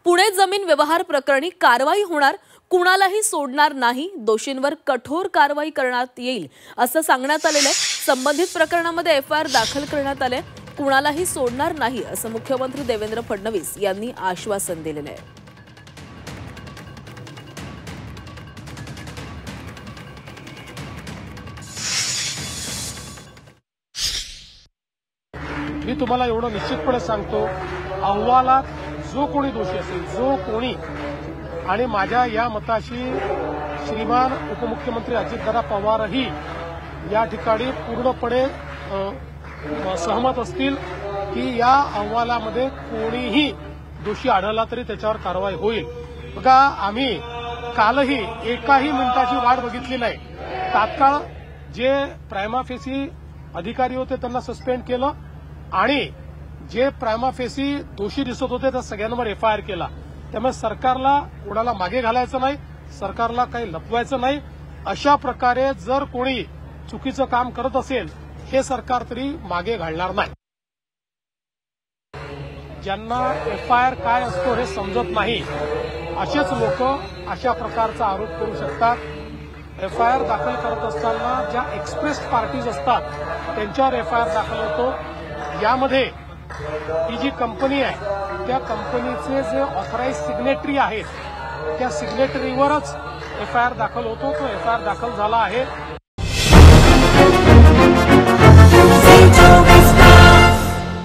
पुणे जमीन व्यवहार प्रकरणी कारवाई होणार, कुणालाही सोडणार नाही, दोषींवर कठोर कारवाई करण्यात येईल असं सांगण्यात आलेलं आहे। संबंधित प्रकरणामध्ये एफआयआर दाखल करण्यात आले, कुणालाही सोडणार नाही असं मुख्यमंत्री देवेंद्र फडणवीस यांनी आश्वासन दिलेलं आहे। मी तुम्हाला एवढं निश्चितपणे सांगतो, अहवालात जो कोणी दोषी असेल, जो कोणी, आणि माझ्या या मताशी श्रीमान उपमुख्यमंत्री अजितदादा पवारही या ठिकाणी पूर्णपणे सहमत असतील की या अहवालामध्ये कोणीही दोषी आढळला तरी त्याच्यावर कारवाई होईल। बघा, आम्ही कालही एकाही मिनिटाची वाट बघितली नाही। तात्काळ जे प्रायमा फेसी अधिकारी होते त्यांना सस्पेंड केलं आणि जे प्रायमा फेसी दोषी दिसत होते त्या सगळ्यांवर एफआयआर केला। त्यामुळे सरकारला कोणाला मागे घालायचं नाही, सरकारला काही लपवायचं नाही। अशा प्रकारे जर कोणी चुकीचं काम करत असेल, हे सरकार तरी मागे घालणार नाही। ज्यांना एफआयआर काय असतो हे समजत नाही, असेच लोक अशा प्रकारचा आरोप करू शकतात। एफआयआर दाखल करत असताना ज्या एक्सप्रेस पार्टीज असतात त्यांच्यावर एफआयआर दाखल होतो। यामध्ये ही जी कंपनी आहे त्या कंपनीचे जे ऑथराइज सिग्नेटरी आहेत त्या सिग्नेटरीवरच एफआयआर दाखल होतो। तो एफआयआर दाखल झाला आहे।